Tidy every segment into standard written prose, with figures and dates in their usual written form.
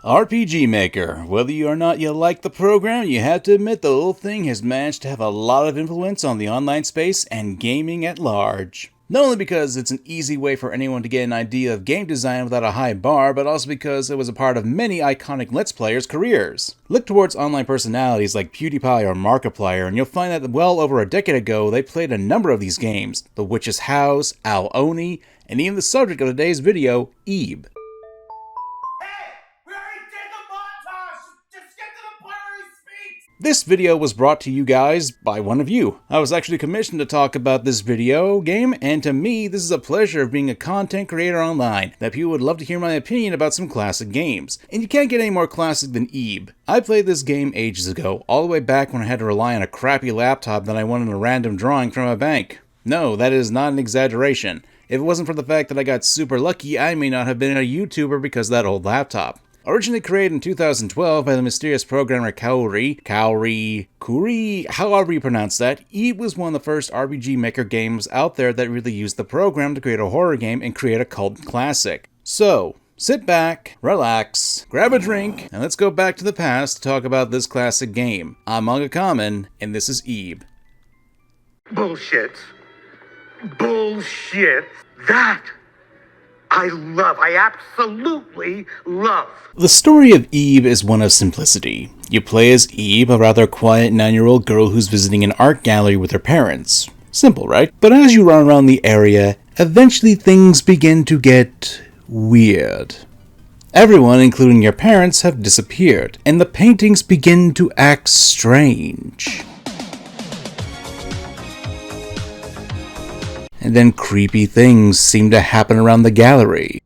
rpgmaker. Whether you or not you like the program, you have to admit the whole thing has managed to have a lot of influence on the online space and gaming at large. Not only because it's an easy way for anyone to get an idea of game design without a high bar, but also because it was a part of many iconic Let's Players' careers. Look towards online personalities like PewDiePie or Markiplier, and you'll find that well over a decade ago, they played a number of these games: The Witch's House, Al Oni, and even the subject of today's video, Ebe. This video was brought to you guys by one of you. I was actually commissioned to talk about this video game, and to me, this is a pleasure of being a content creator online, that people would love to hear my opinion about some classic games. And you can't get any more classic than Ebe. I played this game ages ago, all the way back when I had to rely on a crappy laptop that I won in a random drawing from a bank. No, that is not an exaggeration. If it wasn't for the fact that I got super lucky, I may not have been a YouTuber because of that old laptop. Originally created in 2012 by the mysterious programmer Kuri, however you pronounce that, Ebe was one of the first RPG Maker games out there that really used the program to create a horror game and create a cult classic. So, sit back, relax, grab a drink, and let's go back to the past to talk about this classic game. I'm MangaKamen, and this is Ebe. Bullshit. That I absolutely love. The story of Ebe is one of simplicity. You play as Ebe, a rather quiet 9-year-old girl who's visiting an art gallery with her parents. Simple, right? But as you run around the area, eventually things begin to get weird. Everyone, including your parents, have disappeared, and the paintings begin to act strange. And then creepy things seem to happen around the gallery.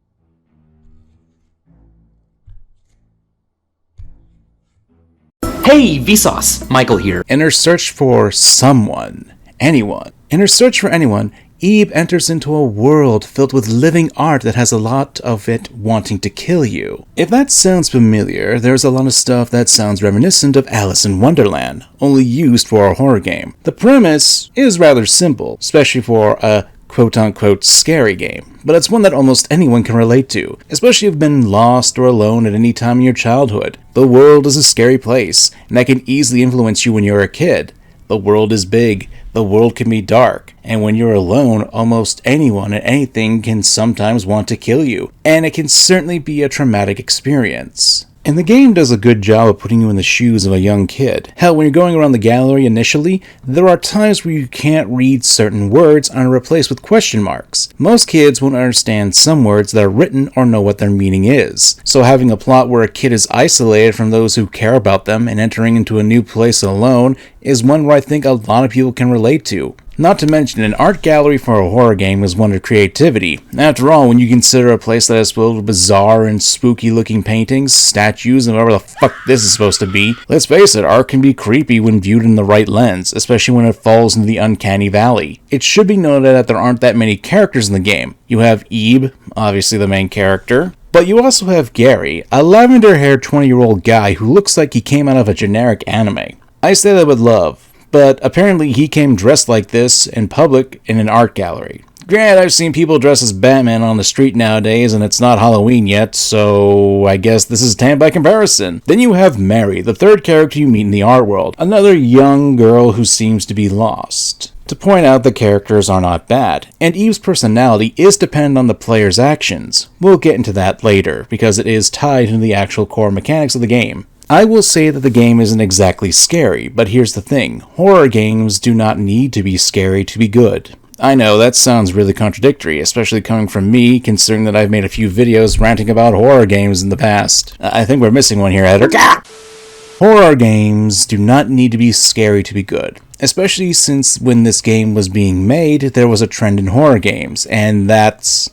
Hey, Vsauce! Michael here. In her search for someone, anyone. In her search for anyone, Ebe enters into a world filled with living art that has a lot of it wanting to kill you. If that sounds familiar, there's a lot of stuff that sounds reminiscent of Alice in Wonderland, only used for a horror game. The premise is rather simple, especially for a quote-unquote scary game, but it's one that almost anyone can relate to, especially if you've been lost or alone at any time in your childhood. The world is a scary place, and that can easily influence you when you're a kid. The world is big, the world can be dark, and when you're alone, almost anyone and anything can sometimes want to kill you, and it can certainly be a traumatic experience. And the game does a good job of putting you in the shoes of a young kid. Hell, when you're going around the gallery initially, there are times where you can't read certain words and are replaced with question marks. Most kids won't understand some words that are written or know what their meaning is. So having a plot where a kid is isolated from those who care about them and entering into a new place alone is one where I think a lot of people can relate to. Not to mention, an art gallery for a horror game is one of creativity. After all, when you consider a place that is filled with bizarre and spooky looking paintings, statues, and whatever the fuck this is supposed to be, let's face it, art can be creepy when viewed in the right lens, especially when it falls into the uncanny valley. It should be noted that there aren't that many characters in the game. You have Ebe, obviously the main character, but you also have Gary, a lavender-haired 20-year-old guy who looks like he came out of a generic anime. I say that with love. But apparently he came dressed like this in public in an art gallery. Granted, I've seen people dress as Batman on the street nowadays, and it's not Halloween yet, so I guess this is tame by comparison. Then you have Mary, the third character you meet in the art world, another young girl who seems to be lost. To point out, the characters are not bad, and Eve's personality is dependent on the player's actions. We'll get into that later, because it is tied into the actual core mechanics of the game. I will say that the game isn't exactly scary, but here's the thing. Horror games do not need to be scary to be good. I know, that sounds really contradictory, especially coming from me, considering that I've made a few videos ranting about horror games in the past. I think we're missing one here, editor. Horror games do not need to be scary to be good. Especially since when this game was being made, there was a trend in horror games, and that's...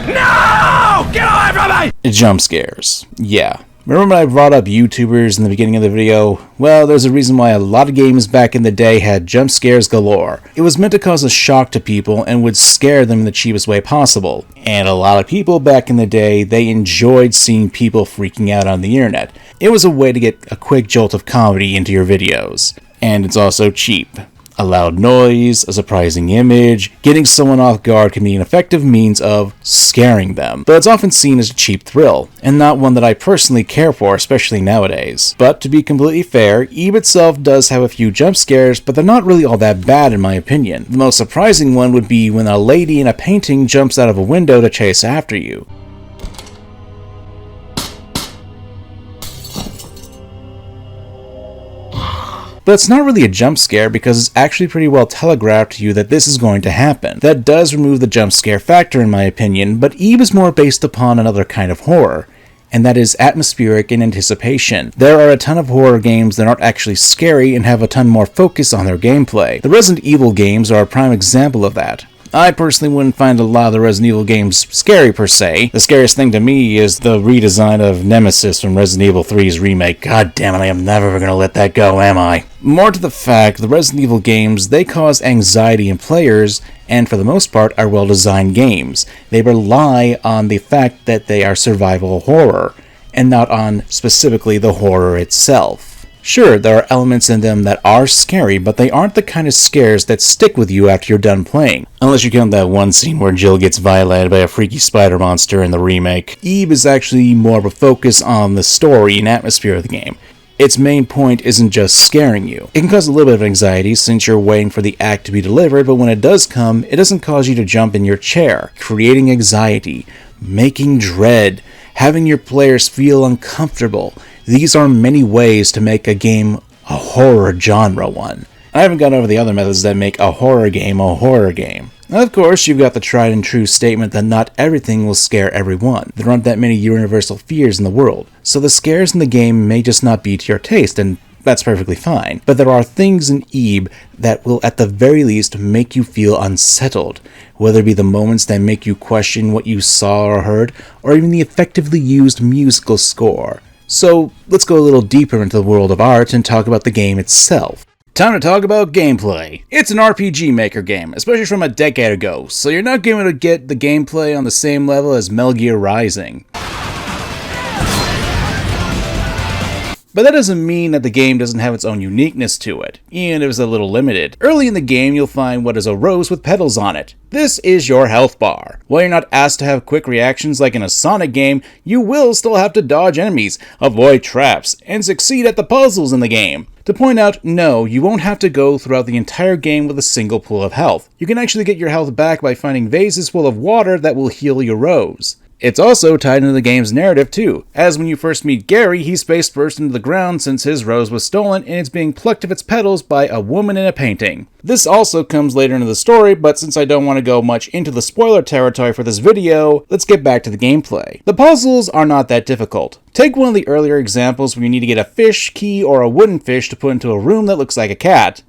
No! Get away from me! Jump scares. Yeah. Remember when I brought up YouTubers in the beginning of the video? Well, there's a reason why a lot of games back in the day had jump scares galore. It was meant to cause a shock to people and would scare them in the cheapest way possible. And a lot of people back in the day, they enjoyed seeing people freaking out on the internet. It was a way to get a quick jolt of comedy into your videos. And it's also cheap. A loud noise, a surprising image, getting someone off guard can be an effective means of scaring them, but it's often seen as a cheap thrill, and not one that I personally care for, especially nowadays. But to be completely fair, Eve itself does have a few jump scares, but they're not really all that bad in my opinion. The most surprising one would be when a lady in a painting jumps out of a window to chase after you. But it's not really a jump scare because it's actually pretty well telegraphed to you that this is going to happen. That does remove the jump scare factor in my opinion, but Eve is more based upon another kind of horror, and that is atmospheric and anticipation. There are a ton of horror games that aren't actually scary and have a ton more focus on their gameplay. The Resident Evil games are a prime example of that. I personally wouldn't find a lot of the Resident Evil games scary per se. The scariest thing to me is the redesign of Nemesis from Resident Evil 3's remake. God damn it, I am never gonna let that go, am I? More to the fact, the Resident Evil games, they cause anxiety in players, and for the most part are well-designed games. They rely on the fact that they are survival horror, and not on specifically the horror itself. Sure, there are elements in them that are scary, but they aren't the kind of scares that stick with you after you're done playing. Unless you count that one scene where Jill gets violated by a freaky spider monster in the remake. Eve is actually more of a focus on the story and atmosphere of the game. Its main point isn't just scaring you. It can cause a little bit of anxiety since you're waiting for the act to be delivered, but when it does come, it doesn't cause you to jump in your chair, creating anxiety, making dread, having your players feel uncomfortable. These are many ways to make a game a horror genre one. I haven't gone over the other methods that make a horror game a horror game. Now, of course, you've got the tried and true statement that not everything will scare everyone. There aren't that many universal fears in the world, so the scares in the game may just not be to your taste, and that's perfectly fine. But there are things in Eve that will at the very least make you feel unsettled, whether it be the moments that make you question what you saw or heard, or even the effectively used musical score. So let's go a little deeper into the world of art and talk about the game itself. Time to talk about gameplay. It's an RPG Maker game, especially from a decade ago, so you're not going to get the gameplay on the same level as Metal Gear Rising. But that doesn't mean that the game doesn't have its own uniqueness to it, and it was a little limited. Early in the game, you'll find what is a rose with petals on it. This is your health bar. While you're not asked to have quick reactions like in a Sonic game, you will still have to dodge enemies, avoid traps, and succeed at the puzzles in the game. To point out, no, you won't have to go throughout the entire game with a single pool of health. You can actually get your health back by finding vases full of water that will heal your rose. It's also tied into the game's narrative too, as when you first meet Gary, he's face first into the ground since his rose was stolen and it's being plucked of its petals by a woman in a painting. This also comes later into the story, but since I don't want to go much into the spoiler territory for this video, let's get back to the gameplay. The puzzles are not that difficult. Take one of the earlier examples where you need to get a fish, key, or a wooden fish to put into a room that looks like a cat.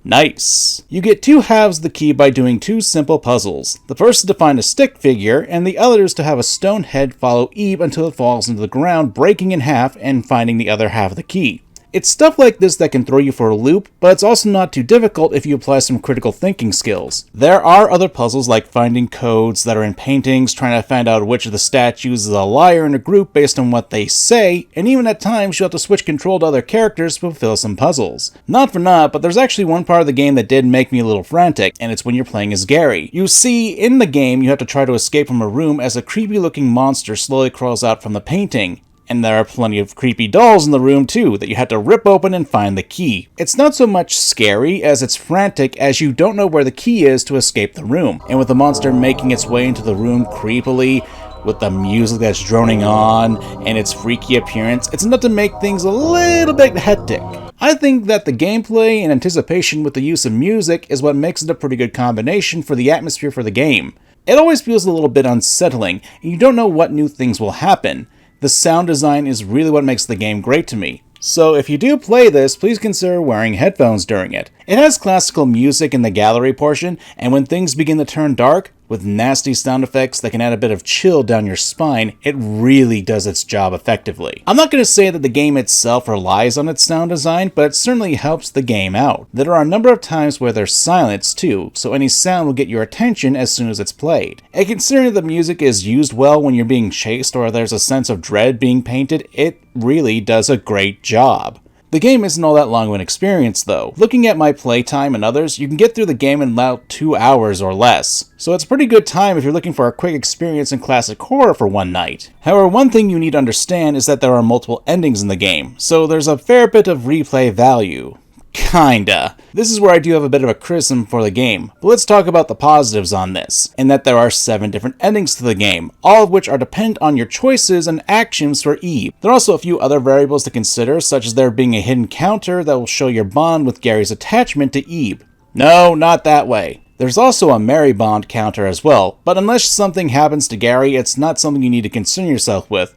Nice. You get 2 halves of the key by doing 2 simple puzzles. The first is to find a stick figure, and the other is to have a stone head follow Eve until it falls into the ground, breaking in half and finding the other half of the key. It's stuff like this that can throw you for a loop, but it's also not too difficult if you apply some critical thinking skills. There are other puzzles like finding codes that are in paintings, trying to find out which of the statues is a liar in a group based on what they say, and even at times you'll have to switch control to other characters to fulfill some puzzles. Not for naught, but there's actually one part of the game that did make me a little frantic, and it's when you're playing as Gary. You see, in the game you have to try to escape from a room as a creepy looking monster slowly crawls out from the painting. And there are plenty of creepy dolls in the room too that you have to rip open and find the key. It's not so much scary as it's frantic as you don't know where the key is to escape the room. And with the monster making its way into the room creepily, with the music that's droning on and its freaky appearance, it's enough to make things a little bit hectic. I think that the gameplay and anticipation with the use of music is what makes it a pretty good combination for the atmosphere for the game. It always feels a little bit unsettling, and you don't know what new things will happen. The sound design is really what makes the game great to me. So if you do play this, please consider wearing headphones during it. It has classical music in the gallery portion, and when things begin to turn dark, with nasty sound effects that can add a bit of chill down your spine, it really does its job effectively. I'm not going to say that the game itself relies on its sound design, but it certainly helps the game out. There are a number of times where there's silence too, so any sound will get your attention as soon as it's played. And considering the music is used well when you're being chased or there's a sense of dread being painted, it really does a great job. The game isn't all that long of an experience though. Looking at my playtime and others, you can get through the game in about 2 hours or less. So it's a pretty good time if you're looking for a quick experience in classic horror for one night. However, one thing you need to understand is that there are multiple endings in the game, so there's a fair bit of replay value. Kinda. This is where I do have a bit of a criticism for the game, but let's talk about the positives on this, in that there are 7 different endings to the game, all of which are dependent on your choices and actions for Eve. There are also a few other variables to consider, such as there being a hidden counter that will show your bond with Gary's attachment to Eve. No, not that way. There's also a Mary bond counter as well, but unless something happens to Gary, it's not something you need to concern yourself with.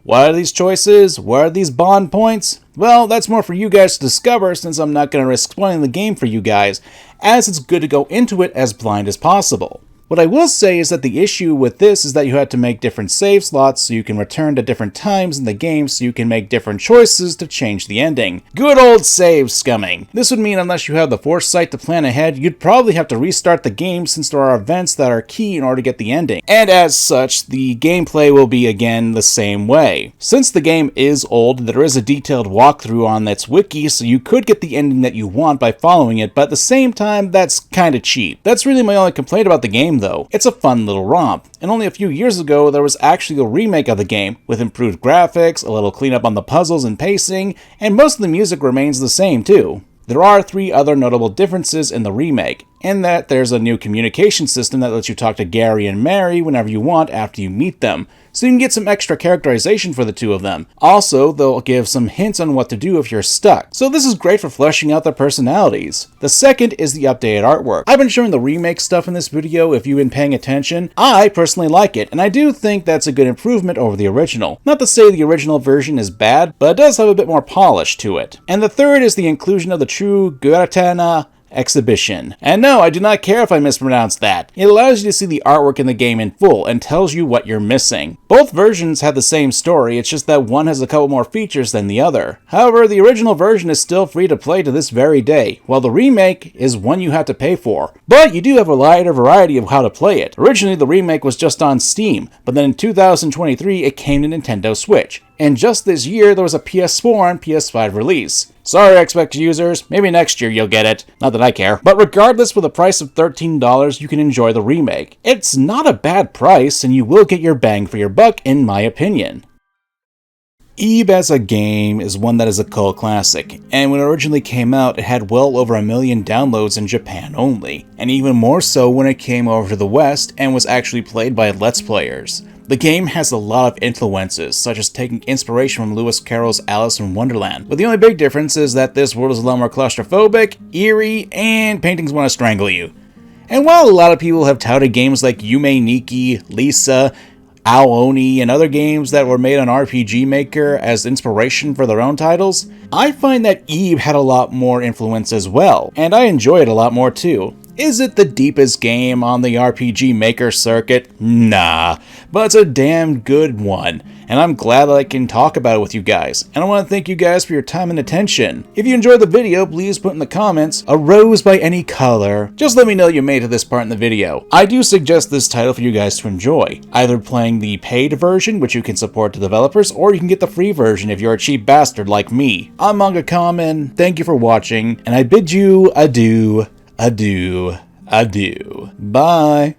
What are these choices? What are these bond points? Well, that's more for you guys to discover, since I'm not going to risk spoiling the game for you guys, as it's good to go into it as blind as possible. What I will say is that the issue with this is that you had to make different save slots so you can return to different times in the game so you can make different choices to change the ending. Good old save scumming. This would mean unless you have the foresight to plan ahead, you'd probably have to restart the game since there are events that are key in order to get the ending. And as such, the gameplay will be again the same way. Since the game is old, there is a detailed walkthrough on its wiki, so you could get the ending that you want by following it, but at the same time, that's kinda cheap. That's really my only complaint about the game though. It's a fun little romp, and only a few years ago there was actually a remake of the game, with improved graphics, a little cleanup on the puzzles and pacing, and most of the music remains the same too. There are 3 other notable differences in the remake, in that there's a new communication system that lets you talk to Gary and Mary whenever you want after you meet them, so you can get some extra characterization for the 2 of them. Also, they'll give some hints on what to do if you're stuck, so this is great for fleshing out their personalities. The second is the updated artwork. I've been showing the remake stuff in this video if you've been paying attention. I personally like it, and I do think that's a good improvement over the original. Not to say the original version is bad, but it does have a bit more polish to it. And the third is the inclusion of the true Guratana exhibition. And no, I do not care if I mispronounced that. It allows you to see the artwork in the game in full and tells you what you're missing. Both versions have the same story, it's just that one has a couple more features than the other. However, the original version is still free to play to this very day, while the remake is one you have to pay for. But you do have a wider variety of how to play it. Originally, the remake was just on Steam, but then in 2023 it came to Nintendo Switch. And just this year, there was a PS4 and PS5 release. Sorry, Xbox users, maybe next year you'll get it. Not that I care. But regardless, with a price of $13, you can enjoy the remake. It's not a bad price, and you will get your bang for your buck, in my opinion. Eve as a game is one that is a cult classic, and when it originally came out, it had well over 1 million downloads in Japan only, and even more so when it came over to the West and was actually played by Let's Players. The game has a lot of influences, such as taking inspiration from Lewis Carroll's Alice in Wonderland, but the only big difference is that this world is a lot more claustrophobic, eerie, and paintings want to strangle you. And while a lot of people have touted games like Yume Nikki, Lisa, Aoni, and other games that were made on rpgmaker as inspiration for their own titles, I find that Eve had a lot more influence as well, and I enjoy it a lot more too. Is it the deepest game on the RPG Maker circuit? Nah, but it's a damn good one, and I'm glad that I can talk about it with you guys, and I want to thank you guys for your time and attention. If you enjoyed the video, please put in the comments, a rose by any color. Just let me know you made it to this part in the video. I do suggest this title for you guys to enjoy, either playing the paid version, which you can support the developers, or you can get the free version if you're a cheap bastard like me. I'm MangaKamen, thank you for watching, and I bid you adieu. Adieu. Adieu. Bye.